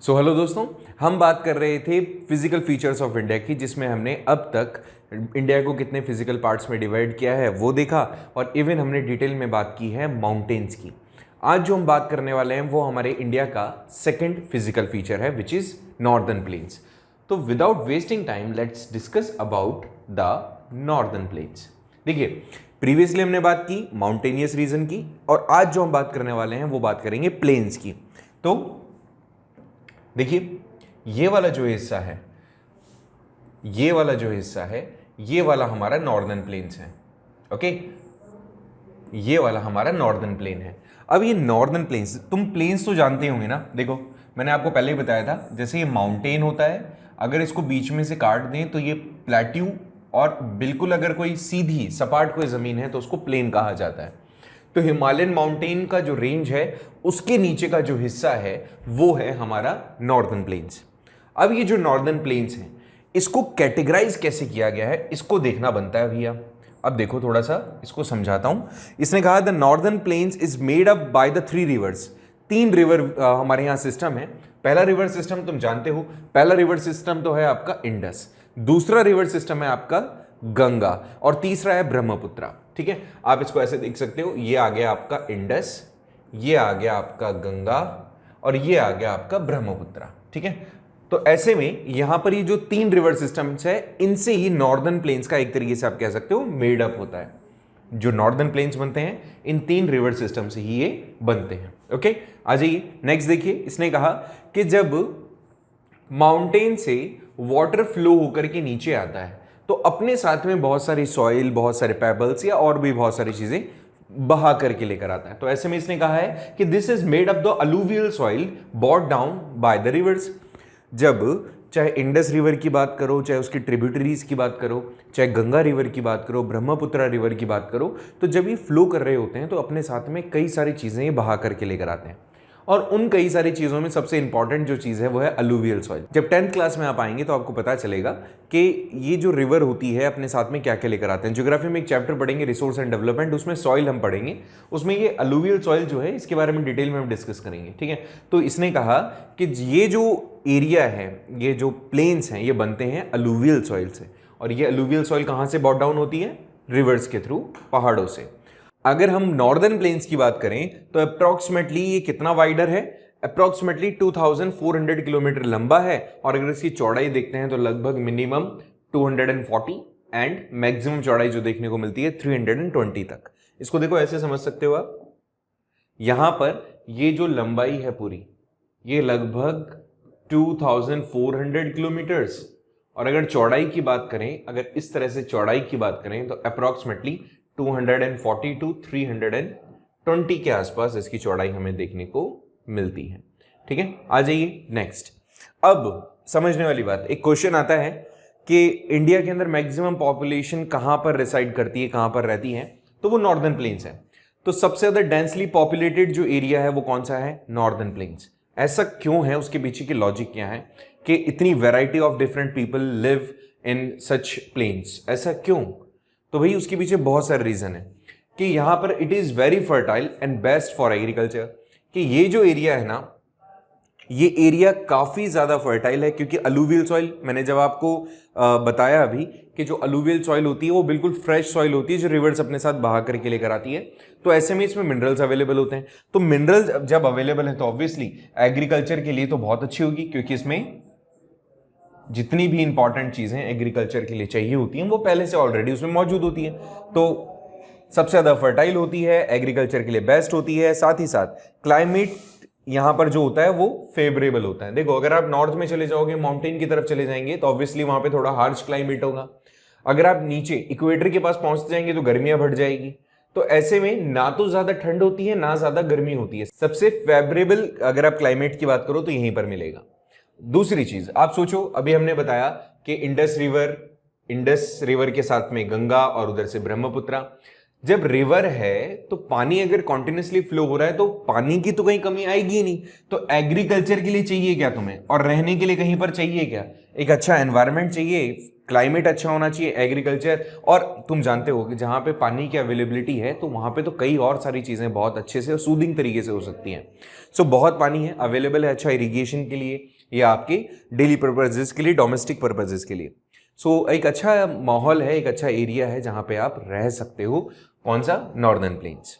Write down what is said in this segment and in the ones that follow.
So hello दोस्तों, हम बात कर रहे थे फिजिकल फीचर्स ऑफ इंडिया की, जिसमें हमने अब तक इंडिया को कितने फिजिकल पार्ट्स में डिवाइड किया है वो देखा और इवन हमने डिटेल में बात की है माउंटेन्स की। आज जो हम बात करने वाले हैं वो हमारे इंडिया का सेकंड फिजिकल फीचर है विच इज़ नॉर्दर्न प्लेन्स। तो without wasting time let's discuss about the northern plains. देखिए, प्रीवियसली हमने बात की माउंटेनियस रीजन की और आज जो हम बात करने वाले हैं वो बात करेंगे प्लेन्स की। तो देखिए, ये वाला जो हिस्सा है, ये वाला हमारा नॉर्दर्न प्लेन्स है। ओके, ये वाला हमारा नॉर्दर्न प्लेन है। अब ये नॉर्दर्न प्लेन्स, तुम प्लेन्स तो जानते होंगे ना। देखो, मैंने आपको पहले ही बताया था, जैसे ये माउंटेन होता है, अगर इसको बीच में से काट दें तो ये प्लेट्यू, और बिल्कुल अगर कोई सीधी सपाट कोई जमीन है तो उसको प्लेन कहा जाता है। तो हिमालयन माउंटेन का जो रेंज है उसके नीचे का जो हिस्सा है वो है हमारा नॉर्दर्न प्लेन्स। अब ये जो नॉर्दर्न प्लेन्स हैं इसको कैटेगराइज कैसे किया गया है इसको देखना बनता है भैया। अब देखो, थोड़ा सा इसको समझाता हूं। इसने कहा the northern plains is made up by the 3 reverse. 3 river हमारे यहाँ सिस्टम है। पहला रिवर सिस्टम तुम जानते हो, पहला रिवर सिस्टम तो है आपका इंडस, दूसरा रिवर सिस्टम है आपका गंगा और तीसरा है ब्रह्मपुत्रा। ठीक है, आप इसको ऐसे देख सकते हो, ये आ गया आपका इंडस, ये आ गया आपका गंगा और ये आ गया आपका ब्रह्मपुत्रा। ठीक है, तो ऐसे में यहां पर ये जो 3 रिवर सिस्टम्स है इनसे ही नॉर्दर्न प्लेन्स का एक तरीके से आप कह सकते हो मेड अप होता है। जो नॉर्दर्न प्लेन्स बनते हैं इन 3 रिवर सिस्टम से ही ये बनते हैं। ओके, आ जाइए नेक्स्ट। देखिए, इसने कहा कि जब माउंटेन से वाटर फ्लो होकर के नीचे आता है तो अपने साथ में बहुत सारी सॉइल, बहुत सारे पेबल्स या और भी बहुत सारी चीजें बहा करके लेकर आता है। तो ऐसे में इसने कहा है कि this is made up the alluvial soil brought down by the rivers. जब चाहे इंडस रिवर की बात करो, चाहे उसकी ट्रिब्यूटरीज की बात करो, चाहे गंगा रिवर की बात करो, ब्रह्मपुत्रा रिवर की बात करो, तो जब ये फ्लो कर रहे होते हैं तो अपने साथ में कई सारी चीजें ये बहा करके लेकर आते हैं। और उन कई सारी चीज़ों में सबसे इंपॉर्टेंट जो चीज़ है वो है अलूवियल सॉइल। जब 10th क्लास में आप आएंगे तो आपको पता चलेगा कि ये जो रिवर होती है अपने साथ में क्या क्या लेकर आते हैं। ज्योग्राफी में एक चैप्टर पढ़ेंगे रिसोर्स एंड डेवलपमेंट, उसमें सॉइल हम पढ़ेंगे, उसमें ये अलूवियल सॉइल जो है इसके बारे में डिटेल में हम डिस्कस करेंगे। ठीक है, तो इसने कहा कि ये जो एरिया है, ये जो प्लेन्स हैं, ये बनते हैं अलूवियल सॉइल से। और ये अलूवियल सॉइल कहाँ से बॉट डाउन होती है? रिवर्स के थ्रू, पहाड़ों से। अगर हम नॉर्दर्न प्लेन्स की बात करें तो अप्रोक्सीमेटली ये कितना वाइडर है? अप्रोक्सीमेटली 2400 किलोमीटर लंबा है। और अगर इसकी चौड़ाई देखते हैं तो लगभग मिनिमम 240 एंड मैक्सिमम चौड़ाई जो देखने को मिलती है 320 तक। इसको देखो, ऐसे समझ सकते हो आप। यहां पर ये जो लंबाई है पूरी, ये लगभग 2400 किलोमीटर्स। और अगर चौड़ाई की बात करें, अगर इस तरह से चौड़ाई की बात करें तो अप्रोक्सीमेटली 240 टू 320 के आसपास इसकी चौड़ाई हमें देखने को मिलती है। ठीक है, आ जाइए नेक्स्ट। अब समझने वाली बात, एक क्वेश्चन आता है कि इंडिया के अंदर मैक्सिमम पॉपुलेशन कहां पर रिसाइड करती है, कहां पर रहती है? तो वो नॉर्दर्न प्लेन्स है। तो सबसे ज्यादा डेंसली पॉपुलेटेड जो एरिया है वो कौन सा है? Northern plains. ऐसा क्यों है? उसके पीछे की लॉजिक क्या है कि इतनी variety of different people live in such plains? ऐसा क्यों? तो भाई उसके पीछे बहुत सारे रीजन है कि यहां पर it is very fertile and best for agriculture. कि ये जो एरिया है ना, ये एरिया काफी ज्यादा फर्टाइल है क्योंकि अलूवियल सॉइल, मैंने जब आपको बताया अभी कि जो अलूवियल सॉइल होती है वो बिल्कुल फ्रेश सॉइल होती है जो रिवर्स अपने साथ बहा करके लेकर आती है। तो ऐसे में इसमें मिनरल्स अवेलेबल होते हैं। तो मिनरल्स जब अवेलेबल है तो ऑब्वियसली एग्रीकल्चर के लिए तो बहुत अच्छी होगी, क्योंकि इसमें जितनी भी इंपॉर्टेंट चीजें एग्रीकल्चर के लिए चाहिए होती हैं वो पहले से ऑलरेडी उसमें मौजूद होती हैं। तो सबसे ज्यादा फर्टाइल होती है, एग्रीकल्चर के लिए बेस्ट होती है। साथ ही साथ क्लाइमेट यहां पर जो होता है वो फेवरेबल होता है। देखो, अगर आप नॉर्थ में चले जाओगे, माउंटेन की तरफ चले जाएंगे तो ऑब्वियसली वहां पे थोड़ा हार्श क्लाइमेट होगा। अगर आप नीचे इक्वेटर के पास पहुंचते जाएंगे तो गर्मियां बढ़ जाएगी। तो ऐसे में ना तो ज्यादा ठंड होती है ना ज्यादा गर्मी होती है। सबसे फेवरेबल अगर आप क्लाइमेट की बात करो तो यहीं पर मिलेगा। दूसरी चीज आप सोचो, अभी हमने बताया कि इंडस रिवर के साथ में गंगा और उधर से ब्रह्मपुत्रा। जब रिवर है तो पानी अगर कॉन्टिन्यूसली फ्लो हो रहा है तो पानी की तो कहीं कमी आएगी ही नहीं। तो एग्रीकल्चर के लिए चाहिए क्या तुम्हें? और रहने के लिए कहीं पर चाहिए क्या? एक अच्छा एनवायरनमेंट चाहिए, क्लाइमेट अच्छा होना चाहिए, एग्रीकल्चर। और तुम जानते हो कि जहां पे पानी की अवेलेबिलिटी है तो वहां पे तो कई और सारी चीजें बहुत अच्छे से और सूदिंग तरीके से हो सकती हैं। सो बहुत पानी है, अवेलेबल है अच्छा इरिगेशन के लिए, या आपके डेली पर्पजेस के लिए, डोमेस्टिक पर्पजेस के लिए। सो एक अच्छा माहौल है, एक अच्छा एरिया है जहां पे आप रह सकते हो। कौन सा? Northern plains.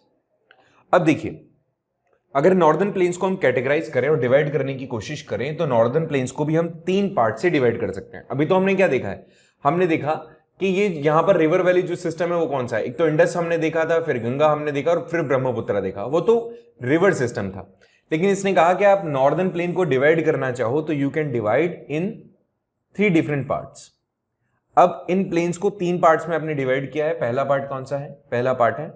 अब देखिए, अगर नॉर्दर्न प्लेन्स को हम कैटेगराइज करें और डिवाइड करने की कोशिश करें तो नॉर्दर्न प्लेन्स को भी हम 3 पार्ट से डिवाइड कर सकते हैं। अभी तो हमने क्या देखा है? हमने देखा कि ये यहां पर रिवर वैली जो सिस्टम है वो कौन सा है। एक तो इंडस हमने देखा था, फिर गंगा हमने देखा और फिर ब्रह्मपुत्र देखा, वो तो रिवर सिस्टम था। लेकिन इसने कहा कि आप नॉर्दर्न प्लेन को डिवाइड करना चाहो तो you can divide in 3 different parts. अब इन प्लेन्स को 3 पार्ट्स में आपने डिवाइड किया है। पहला पार्ट कौन सा है? पहला पार्ट है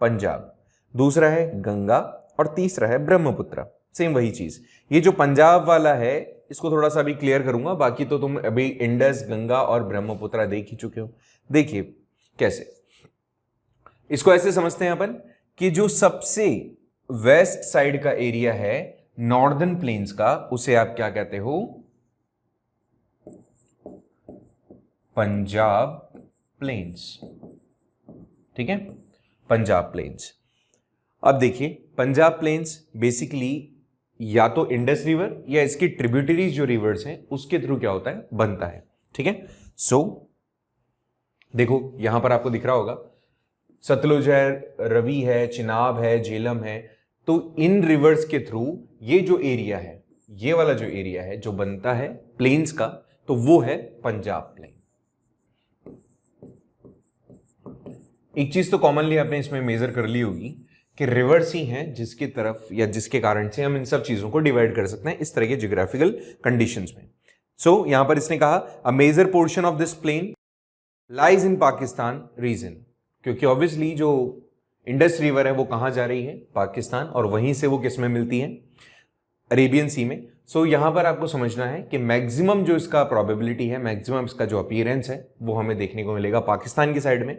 पंजाब, दूसरा है गंगा और तीसरा है ब्रह्मपुत्र। सेम वही चीज। ये जो पंजाब वाला है इसको थोड़ा सा अभी क्लियर करूंगा, बाकी तो तुम अभी इंडस, गंगा और ब्रह्मपुत्र देख ही चुके हो। देखिए कैसे इसको ऐसे समझते हैं अपन कि जो सबसे वेस्ट साइड का एरिया है नॉर्दर्न प्लेन्स का, उसे आप क्या कहते हो? पंजाब प्लेन्स। ठीक है, पंजाब प्लेन्स। अब देखिए, पंजाब प्लेन्स बेसिकली या तो इंडस रिवर या इसकी ट्रिब्यूटरीज जो रिवर्स हैं उसके थ्रू क्या होता है? बनता है। ठीक है, सो देखो यहां पर आपको दिख रहा होगा सतलुज है, रवि है, चिनाब है, झेलम है। तो इन रिवर्स के थ्रू ये जो एरिया है, ये वाला जो एरिया है जो बनता है प्लेन्स का, तो वो है पंजाब प्लेन। एक चीज तो कॉमनली आपने इसमें मेजर कर ली होगी कि रिवर्स ही हैं जिसकी तरफ या जिसके कारण से हम इन सब चीजों को डिवाइड कर सकते हैं इस तरह के जियोग्राफिकल कंडीशंस में। सो यहां पर इसने कहा a major portion of this plain lies in Pakistan region, क्योंकि ऑब्वियसली जो इंडस रिवर है वो कहां जा रही है? पाकिस्तान, और वहीं से वो किस में मिलती है? अरेबियन सी में। सो यहां पर आपको समझना है कि मैक्सिमम जो इसका प्रोबेबिलिटी है, मैक्सिमम इसका जो अपीयरेंस है वो हमें देखने को मिलेगा पाकिस्तान की साइड में।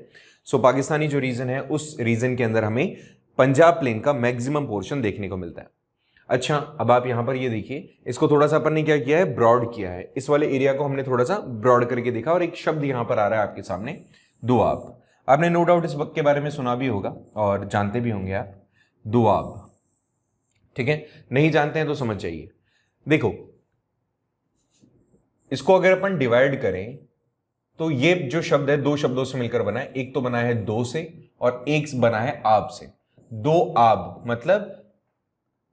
सो पाकिस्तानी जो रीजन है उस रीजन के अंदर हमें पंजाब प्लेन का मैक्सिमम पोर्शन देखने को मिलता है। अच्छा, अब आप यहां पर ये देखिए, इसको थोड़ा सा अपन ने क्या किया है? ब्रॉड किया है। इस वाले एरिया को हमने थोड़ा सा ब्रॉड करके देखा और एक शब्द यहां पर आ रहा है आपके सामने, दुआब। आपने नो डाउट इस वक्त के बारे में सुना भी होगा और जानते भी होंगे आप, दुआब। ठीक है, नहीं जानते हैं तो समझ जाइए। देखो इसको अगर अपन डिवाइड करें तो ये जो शब्द है 2 शब्दों से मिलकर बना है। एक तो बना है दो से और एक बना है आब से। दो आब मतलब,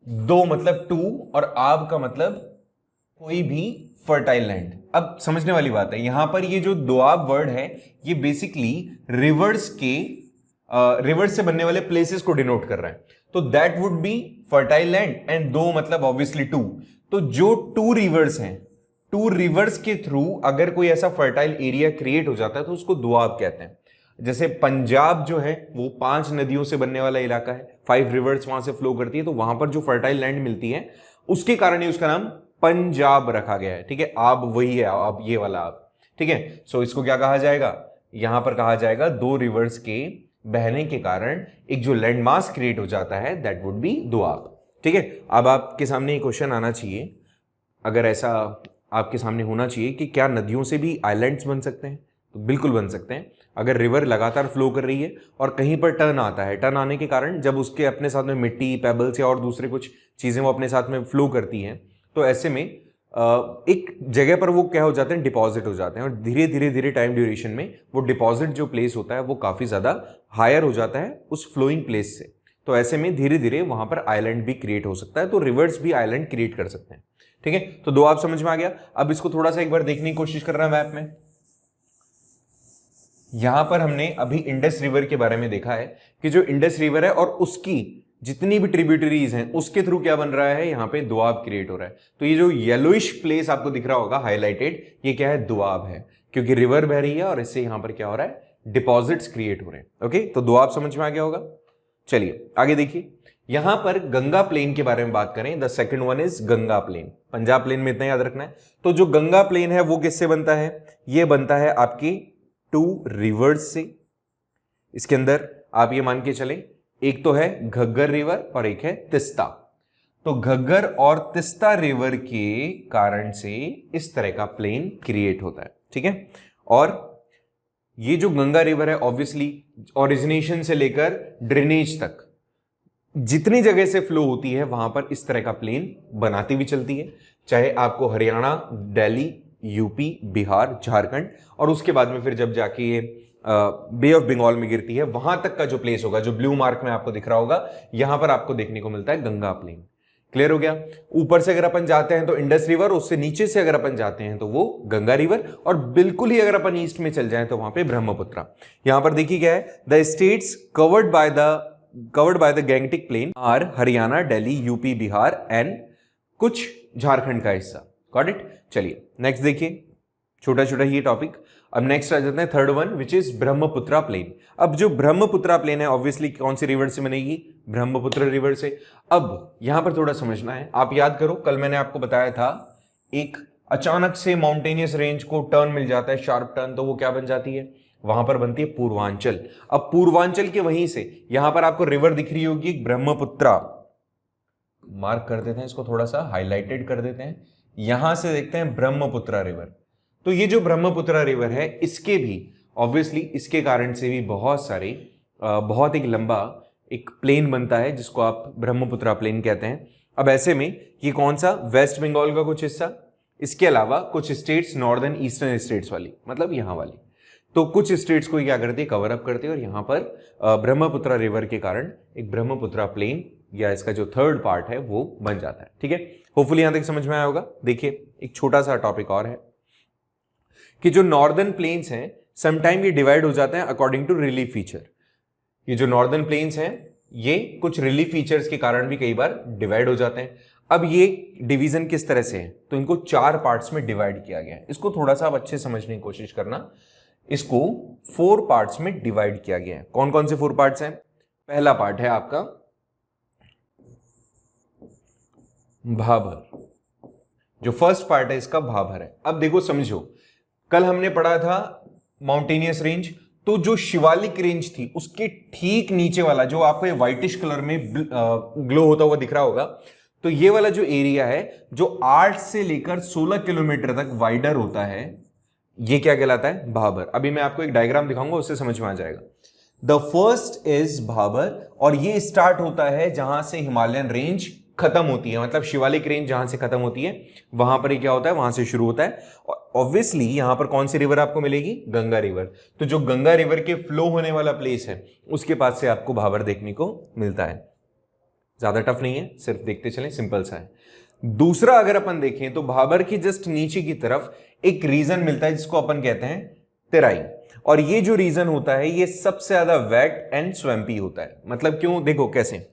दो मतलब 2 और आब का मतलब कोई भी फर्टाइल लैंड। अब समझने वाली बात है, यहां पर ये जो दोआब वर्ड है ये बेसिकली रिवर्स से बनने वाले प्लेसेस को डिनोट कर रहा है। तो that would be fertile land and दो मतलब ऑब्वियसली 2। तो जो 2 रिवर्स हैं, 2 रिवर्स के थ्रू अगर कोई ऐसा फर्टाइल एरिया क्रिएट हो जाता है तो उसको दोआब कहते हैं। जैसे पंजाब जो है वो 5 नदियों से बनने वाला इलाका है, 5 रिवर्स वहां से फ्लो करती है, तो वहां पर जो फर्टाइल लैंड मिलती है उसके कारण ही उसका नाम पंजाब रखा गया है। ठीक है, आब वही है, आब ये वाला आब। ठीक है, सो इसको क्या कहा जाएगा? यहां पर कहा जाएगा 2 रिवर्स के बहने के कारण एक जो लैंडमास क्रिएट हो जाता है दैट वुड बी दोआब। ठीक है, अब आपके सामने एक क्वेश्चन आना चाहिए, अगर ऐसा आपके सामने होना चाहिए कि क्या नदियों से भी आइलैंड्स बन सकते हैं? तो बिल्कुल बन सकते हैं। अगर रिवर लगातार फ्लो कर रही है और कहीं पर टर्न आता है, टर्न आने के कारण जब उसके अपने साथ में मिट्टी, पेबल्स या और दूसरे कुछ चीजें वो अपने साथ में फ्लो करती हैं, तो ऐसे में एक जगह पर वो क्या हो जाते हैं? डिपॉजिट हो जाते हैं, और धीरे धीरे धीरे टाइम ड्यूरेशन में वो डिपॉजिट जो प्लेस होता है वो काफी ज्यादा हायर हो जाता है उस फ्लोइंग प्लेस से। तो ऐसे में धीरे धीरे वहां पर आइलैंड भी क्रिएट हो सकता है, तो रिवर्स भी आइलैंड क्रिएट कर सकते हैं। ठीक है, तो दो आप समझ में आ गया। अब इसको थोड़ा सा एक बार देखने की कोशिश कर रहा है मैप में। यहां पर हमने अभी इंडस रिवर के बारे में देखा है कि जो इंडस रिवर है और उसकी जितनी भी ट्रिब्यूटरीज हैं उसके थ्रू क्या बन रहा है? यहां पे दोआब क्रिएट हो रहा है। तो ये जो येलोइश प्लेस आपको दिख रहा होगा हाईलाइटेड, ये क्या है? दोआब है, क्योंकि रिवर बह रही है और इससे यहां पर क्या हो रहा है? डिपॉजिट्स क्रिएट हो रहे हैं। ओके, तो दोआब समझ में आ गया होगा। चलिए आगे देखिए, यहां पर गंगा प्लेन के बारे में बात करें। The second one is Ganga plain. Punjab plain में इतना याद रखना है। तो जो गंगा प्लेन है वो किससे बनता है? ये बनता है आपकी 2 रिवर्स से। इसके अंदर आप ये मान के चले, एक तो है घग्गर रिवर और एक है तिस्ता। तो घग्गर और तिस्ता रिवर के कारण से इस तरह का प्लेन क्रिएट होता है। ठीक है, और ये जो गंगा रिवर है ऑब्वियसली ओरिजिनेशन से लेकर ड्रेनेज तक जितनी जगह से फ्लो होती है वहां पर इस तरह का प्लेन बनाती हुई चलती है। चाहे आपको हरियाणा, दिल्ली, यूपी, बिहार, झारखंड और उसके बाद में फिर जब जाके ये बे ऑफ बंगाल में गिरती है वहां तक का जो प्लेस होगा, जो ब्लू मार्क में आपको दिख रहा होगा, यहां पर आपको देखने को मिलता है गंगा प्लेन। क्लियर हो गया? ऊपर से अगर अपन जाते हैं तो इंडस रिवर, उससे नीचे से अगर अपन जाते हैं तो वो गंगा रिवर, और बिल्कुल ही अगर अपन ईस्ट में चल जाएं तो वहां पे ब्रह्मपुत्र। यहां पर देखिए क्या है, the states covered by the Gangetic plain are Haryana, Delhi, UP, Bihar and कुछ झारखंड का हिस्सा। Got it? चलिए नेक्स्ट देखिए, छोटा छोटा ही टॉपिक। अब नेक्स्ट आ जाते हैं third one, which is Brahmaputra plain. अब जो ब्रह्मपुत्र प्लेन है ऑब्वियसली कौन सी रिवर से बनेगी? ब्रह्मपुत्र रिवर से। अब यहां पर थोड़ा समझना है, आप याद करो कल मैंने आपको बताया था एक अचानक से माउंटेनियस रेंज को टर्न मिल जाता है, शार्प टर्न, तो वो क्या बन जाती है? वहां पर बनती है पूर्वांचल। अब पूर्वांचल के वहीं से यहां पर आपको रिवर दिख रही होगी ब्रह्मपुत्र, मार्क कर देते हैं इसको, थोड़ा सा हाईलाइटेड कर देते हैं। यहां से देखते हैं ब्रह्मपुत्र रिवर। तो ये जो ब्रह्मपुत्र रिवर है इसके भी ऑब्वियसली इसके कारण से भी बहुत एक लंबा एक प्लेन बनता है जिसको आप ब्रह्मपुत्र प्लेन कहते हैं। अब ऐसे में ये कौन सा? वेस्ट बंगाल का कुछ हिस्सा, इसके अलावा कुछ स्टेट्स नॉर्दर्न ईस्टर्न स्टेट्स वाली, मतलब यहां वाली, तो कुछ स्टेट्स को क्या करती है? कवर अप करती है। और यहां पर ब्रह्मपुत्र रिवर के कारण एक ब्रह्मपुत्र प्लेन या इसका जो थर्ड पार्ट है वो बन जाता है। ठीक है, होपफुली यहां तक समझ में आया होगा। देखिए एक छोटा सा टॉपिक और है कि जो नॉर्दर्न प्लेन्स हैं समटाइम ये डिवाइड हो जाते हैं अकॉर्डिंग टू रिलीफ फीचर। ये जो नॉर्दर्न प्लेन्स हैं ये कुछ रिलीफ फीचर्स के कारण भी कई बार डिवाइड हो जाते हैं। अब ये डिवीजन किस तरह से है? तो इनको 4 पार्ट्स में डिवाइड किया गया है। इसको थोड़ा सा आप अच्छे समझने की कोशिश करना। इसको 4 पार्ट्स में डिवाइड किया गया है। कौन कौन से 4 पार्ट्स हैं? पहला पार्ट है आपका भाबर, जो फर्स्ट पार्ट है इसका भाबर है। अब देखो समझो, कल हमने पढ़ा था माउंटेनियस रेंज, तो जो शिवालिक रेंज थी उसके ठीक नीचे वाला जो आपको ये व्हाइटिश कलर में ग्लो होता हुआ दिख रहा होगा, तो ये वाला जो एरिया है जो 8 से लेकर 16 किलोमीटर तक वाइडर होता है, ये क्या कहलाता है? भाबर। अभी मैं आपको एक डायग्राम दिखाऊंगा, उससे समझ में आ जाएगा। द फर्स्ट इज भाबर, और ये स्टार्ट होता है जहां से हिमालयन रेंज खत्म होती है, मतलब शिवालिक रेंज जहां से खत्म होती है वहां पर ये क्या होता है? वहां से शुरू होता है। ऑब्वियसली यहां पर कौन सी रिवर आपको मिलेगी? गंगा रिवर। तो जो गंगा रिवर के फ्लो होने वाला प्लेस है उसके पास से आपको भाबर देखने को मिलता है। ज्यादा टफ नहीं है, सिर्फ देखते चलें, सिंपल सा है। दूसरा अगर अपन देखें तो भाबर के जस्ट नीचे की तरफ एक रीजन मिलता है जिसको अपन कहते हैं तेराई, और ये जो रीजन होता है ये सबसे ज्यादा वेट एंड स्वैम्पी होता है। मतलब क्यों? देखो कैसे,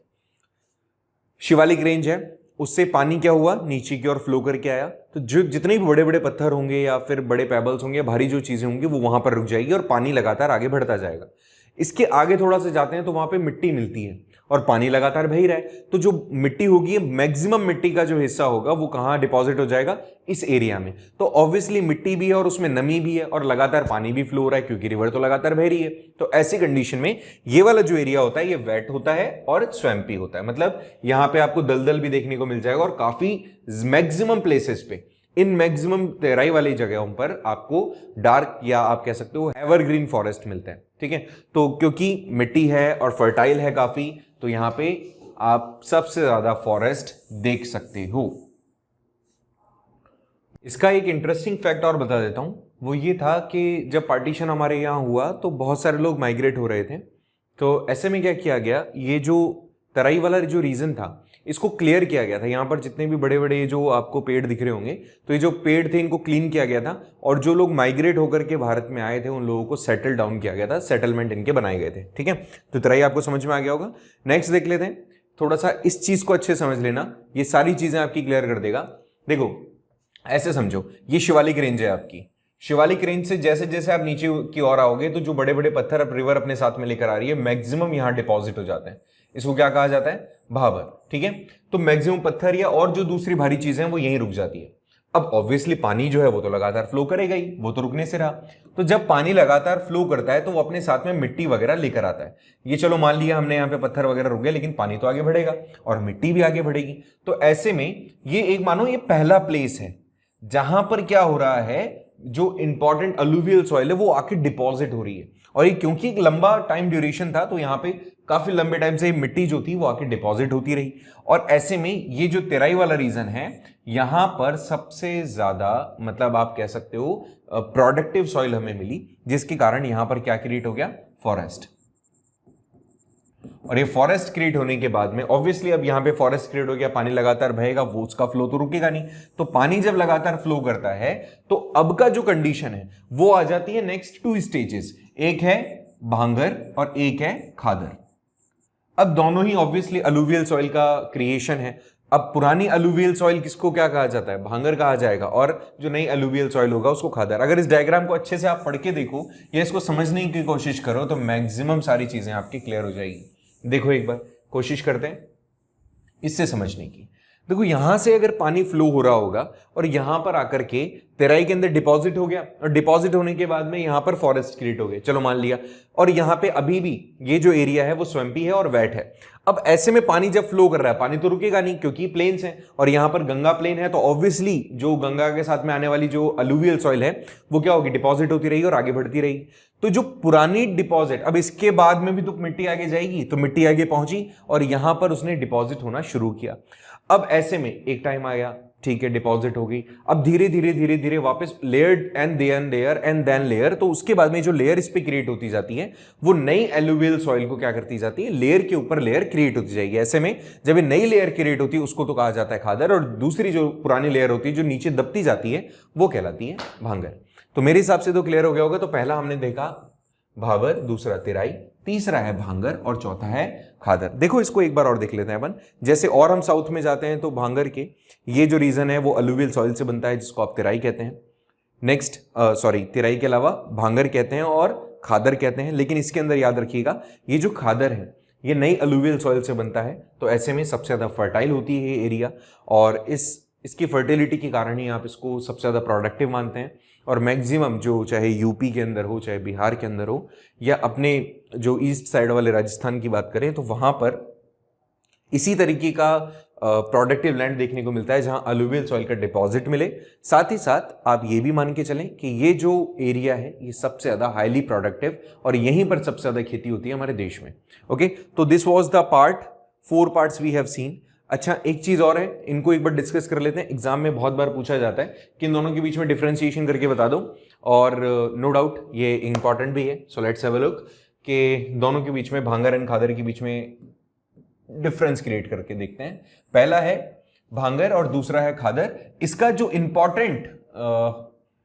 शिवालिक रेंज है, उससे पानी क्या हुआ? नीचे की ओर फ्लो करके आया, तो जो जितने भी बड़े बड़े पत्थर होंगे या फिर बड़े पेबल्स होंगे, भारी जो चीजें होंगी वो वहां पर रुक जाएगी और पानी लगातार आगे बढ़ता जाएगा। इसके आगे थोड़ा सा जाते हैं तो वहां पे मिट्टी मिलती है और पानी लगातार बह ही रहा है, तो जो मिट्टी होगी, मैक्सिमम मिट्टी का जो हिस्सा होगा वो कहां डिपॉजिट हो जाएगा? इस एरिया में। तो ऑब्वियसली मिट्टी भी है और उसमें नमी भी है और लगातार पानी भी फ्लो हो रहा है क्योंकि रिवर तो लगातार बह रही है। तो ऐसी कंडीशन में ये वाला जो एरिया होता है ये वेट होता है और स्वैम्पी होता है। मतलब यहां पे आपको दलदल भी देखने को मिल जाएगा और काफी मैक्सिमम प्लेसेस पे, इन मैक्सिमम तेराई वाली जगहों पर आपको डार्क या आप कह सकते हो एवरग्रीन फॉरेस्ट मिलते हैं। ठीक है, तो क्योंकि मिट्टी है और फर्टाइल है काफी, तो यहां पे आप सबसे ज्यादा फॉरेस्ट देख सकते हो। इसका एक इंटरेस्टिंग फैक्ट और बता देता हूं, वो ये था कि जब पार्टीशन हमारे यहां हुआ तो बहुत सारे लोग माइग्रेट हो रहे थे। तो ऐसे में क्या किया गया, ये जो तराई वाला जो रीजन था इसको क्लियर किया गया था। यहाँ पर जितने भी बड़े बड़े जो आपको पेड़ दिख रहे होंगे, तो ये जो पेड़ थे इनको क्लीन किया गया था और जो लोग माइग्रेट होकर के भारत में आए थे उन लोगों को सेटल डाउन किया गया था, सेटलमेंट इनके बनाए गए थे। ठीक है, तो तराई आपको समझ में आ गया होगा। नेक्स्ट देख लेते हैं, थोड़ा सा इस चीज को अच्छे समझ लेना, ये सारी चीजें आपकी क्लियर कर देगा। देखो ऐसे समझो, ये शिवालिक रेंज है आपकी। शिवालिक रेंज से जैसे जैसे आप नीचे की ओर आओगे तो जो बड़े बड़े पत्थर अब रिवर अपने साथ में लेकर आ रही है मैक्सिमम यहां डिपॉजिट हो जाते हैं। इसको क्या कहा जाता है? भाबर। ठीक है, तो मैक्सिमम पत्थर या और जो दूसरी भारी चीजें हैं वो यहीं रुक जाती है। अब ऑब्वियसली पानी जो है वो तो लगातार फ्लो करेगा ही, वो तो रुकने से रहा। तो जब पानी लगातार फ्लो करता है तो वो अपने साथ में मिट्टी वगैरह लेकर आता है। ये चलो मान लिया हमने यहाँ पे पत्थर वगैरह रुक गए, लेकिन पानी तो आगे बढ़ेगा और मिट्टी भी आगे बढ़ेगी। तो ऐसे में ये एक मानो ये पहला प्लेस है जहां पर क्या हो रहा है, जो इंपॉर्टेंट अलुवियल सॉइल है वो आके डिपॉजिट हो रही है। और ये क्योंकि एक लंबा टाइम ड्यूरेशन था तो यहाँ पे काफी लंबे टाइम से मिट्टी जो थी वो आके डिपॉजिट होती रही, और ऐसे में ये जो तेराई वाला रीजन है यहां पर सबसे ज्यादा मतलब आप कह सकते हो प्रोडक्टिव सॉइल हमें मिली, जिसके कारण यहां पर क्या क्रिएट हो गया, फॉरेस्ट। और ये फॉरेस्ट क्रिएट होने के बाद में ऑब्वियसली अब यहां पे फॉरेस्ट क्रिएट हो गया, पानी लगातार बहेगा, वो उसका फ्लो तो रुकेगा नहीं, तो पानी जब लगातार फ्लो करता है तो अब का जो कंडीशन है वो आ जाती है नेक्स्ट टू स्टेजेस, एक है भांगर और एक है खादर। अब दोनों ही ऑब्वियसली अलुवियल सॉइल का क्रिएशन है। अब पुरानी अलुवियल सॉइल किसको क्या कहा जाता है, भांगर कहा जाएगा, और जो नई अलुवियल सॉइल होगा उसको खादर। अगर इस डायग्राम को अच्छे से आप पढ़ के देखो या इसको समझने की कोशिश करो तो मैक्सिमम सारी चीजें आपकी क्लियर हो जाएगी। देखो एक बार कोशिश करते हैं इससे समझने की। देखो यहां से अगर पानी फ्लो हो रहा होगा और यहां पर आकर के तेराई के अंदर डिपॉजिट हो गया, और डिपॉजिट होने के बाद में यहां पर फॉरेस्ट क्रिएट हो गए, चलो मान लिया, और यहां पे अभी भी ये जो एरिया है वो स्वैम्पी है और वेट है। अब ऐसे में पानी जब फ्लो कर रहा है, पानी तो रुकेगा नहीं क्योंकि प्लेन्स है, और यहां पर गंगा प्लेन है, तो ऑब्वियसली जो गंगा के साथ में आने वाली जो अलुवियल सॉइल है वो क्या होगी, डिपॉजिट होती रहेगी और आगे बढ़ती रहेगी। तो जो पुरानी डिपॉजिट, अब इसके बाद में भी तो मिट्टी आगे जाएगी, तो मिट्टी आगे पहुंची और यहां पर उसने डिपॉजिट होना शुरू किया। अब ऐसे में एक टाइम आया, ठीक है, डिपॉजिट हो गई, अब धीरे धीरे धीरे धीरे वापस layer and then layer and then layer, तो उसके बाद में जो लेयर इस पे क्रिएट होती जाती है वो नई एलुवियल सॉइल को क्या करती जाती है, लेयर के ऊपर लेयर क्रिएट होती जाएगी। ऐसे में जब ये नई लेयर क्रिएट होती है उसको तो कहा जाता है खादर, और दूसरी जो पुरानी लेयर होती है जो नीचे दबती जाती है वो कहलाती है भांगर। तो मेरे हिसाब से तो क्लियर हो गया होगा। तो पहला हमने देखा भाबर, दूसरा तेराई, तीसरा है भांगर और चौथा है खादर। देखो इसको एक बार और देख लेते हैं अपन। जैसे और हम साउथ में जाते हैं तो भांगर के ये जो रीजन है वो अलुवियल सॉइल से बनता है जिसको आप तेराई कहते हैं। नेक्स्ट सॉरी, तेराई के अलावा भांगर कहते हैं और खादर कहते हैं, लेकिन इसके अंदर याद रखिएगा ये जो खादर है ये नई अलुवियल सॉइल से बनता है, तो ऐसे में सबसे ज्यादा फर्टाइल होती है ये एरिया, और इसकी फर्टिलिटी के कारण ही आप इसको सबसे ज्यादा प्रोडक्टिव मानते हैं। और मैक्सिमम जो चाहे यूपी के अंदर हो, चाहे बिहार के अंदर हो, या अपने जो ईस्ट साइड वाले राजस्थान की बात करें तो वहां पर इसी तरीके का प्रोडक्टिव लैंड देखने को मिलता है जहां अलुवियल सॉइल का डिपॉजिट मिले। साथ ही साथ आप ये भी मान के चलें कि ये जो एरिया है ये सबसे ज्यादा हाईली प्रोडक्टिव, और यहीं पर सबसे ज्यादा खेती होती है हमारे देश में। ओके, तो this was the part, 4 parts we have seen. अच्छा, एक चीज और है, इनको एक बार डिस्कस कर लेते हैं। एग्जाम में बहुत बार पूछा जाता है कि इन दोनों के बीच में डिफरेंशिएशन करके बता दो, और नो डाउट ये इंपॉर्टेंट भी है। So let's have a look कि दोनों के बीच में, भांगर एंड खादर के बीच में डिफरेंस क्रिएट करके देखते हैं। पहला है भांगर और दूसरा है खादर। इसका जो इंपॉर्टेंट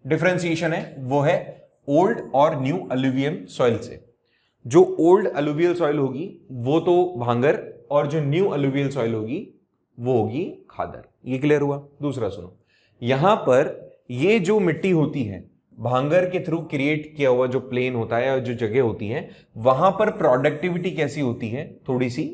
डिफरेंशिएशन है वो है ओल्ड और न्यू अलुवियल सॉइल से। जो ओल्ड अलुवियल सॉइल होगी वो तो भांगर, और जो न्यू अलुवियल सॉइल होगी वो होगी खादर। ये क्लियर हुआ। दूसरा सुनो, यहां पर ये जो मिट्टी होती है भांगर के थ्रू क्रिएट किया हुआ जो प्लेन होता है और जो जगह होती है वहां पर प्रोडक्टिविटी कैसी होती है, थोड़ी सी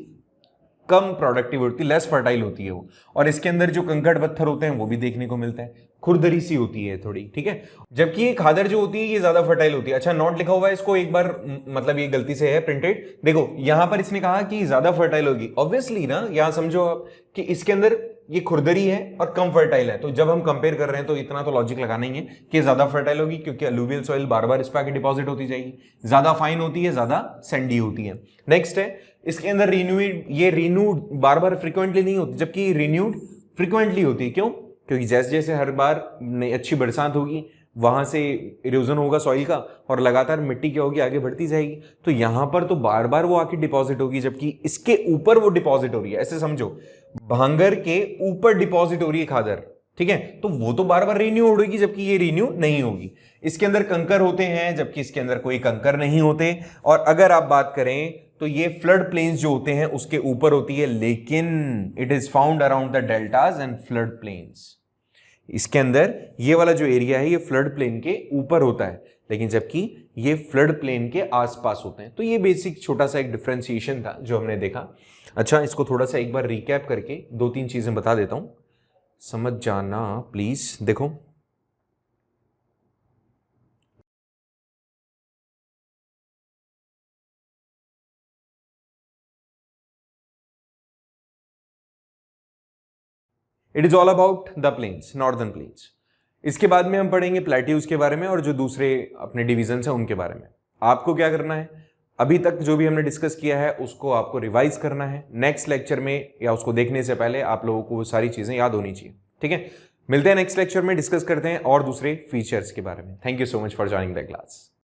कम प्रोडक्टिव होती है, लेस फर्टाइल होती है वो। और इसके अंदर जो कंकड़ पत्थर होते हैं वो भी देखने को मिलता है, खुरदरी सी होती है थोड़ी, ठीक है। जबकि ये खादर जो होती है ये ज्यादा फर्टाइल होती है। अच्छा, नोट लिखा हुआ है इसको एक बार, मतलब ये गलती से है प्रिंटेड। देखो यहां पर इसने कहा कि ज्यादा फर्टाइल होगी, ऑब्वियसली ना, यहां समझो आप कि इसके अंदर ये खुरदरी है और कम फर्टाइल है, तो जब हम कंपेयर कर रहे हैं तो इतना तो लॉजिक लगाना ही है कि ज्यादा फर्टाइल होगी, क्योंकि अलुवियल सॉइल बार बार इस पर आके डिपॉजिट होती जाएगी, ज्यादा फाइन होती है, ज्यादा सैंडी होती है। नेक्स्ट है इसके अंदर रिन्यूड, ये रिन्यूड बार बार फ्रिक्वेंटली नहीं होती, जबकि रिन्यूड फ्रिक्वेंटली होती है। क्यों? क्योंकि जैसे जैसे हर बार अच्छी बरसात होगी वहां से इरोजन होगा सॉइल का, और लगातार मिट्टी क्या होगी, आगे बढ़ती जाएगी, तो यहां पर तो बार बार वो आके डिपॉजिट होगी, जबकि इसके ऊपर वो डिपॉजिट हो रही है। ऐसे समझो, भांगर के ऊपर डिपॉजिट हो रही है खादर, ठीक है, तो वो तो बार बार रिन्यू होगी जबकि ये रिन्यू नहीं होगी। इसके अंदर कंकर होते हैं जबकि इसके अंदर कोई कंकर नहीं होते। और अगर आप बात करें तो ये फ्लड प्लेन्स जो होते हैं उसके ऊपर होती है, लेकिन it is found around the deltas and flood plains. इसके अंदर ये वाला जो एरिया है ये फ्लड प्लेन के ऊपर होता है, लेकिन जबकि ये फ्लड प्लेन के आसपास होते हैं। तो ये बेसिक छोटा सा एक डिफरेंशिएशन था जो हमने देखा। अच्छा, इसको थोड़ा सा एक बार रिकैप करके 2-3 चीजें बता देता हूं, समझ जाना प्लीज। देखो it is all about the plains, northern plains. इसके बाद में हम पढ़ेंगे प्लेट्यूज के बारे में और जो दूसरे अपने डिविजन है उनके बारे में। आपको क्या करना है, अभी तक जो भी हमने डिस्कस किया है उसको आपको रिवाइज करना है नेक्स्ट लेक्चर में, या उसको देखने से पहले आप लोगों को वो सारी चीजें याद होनी चाहिए। ठीक है, मिलते हैं नेक्स्ट लेक्चर में, डिस्कस करते हैं और दूसरे फीचर्स के बारे में। Thank you so much for joining the class.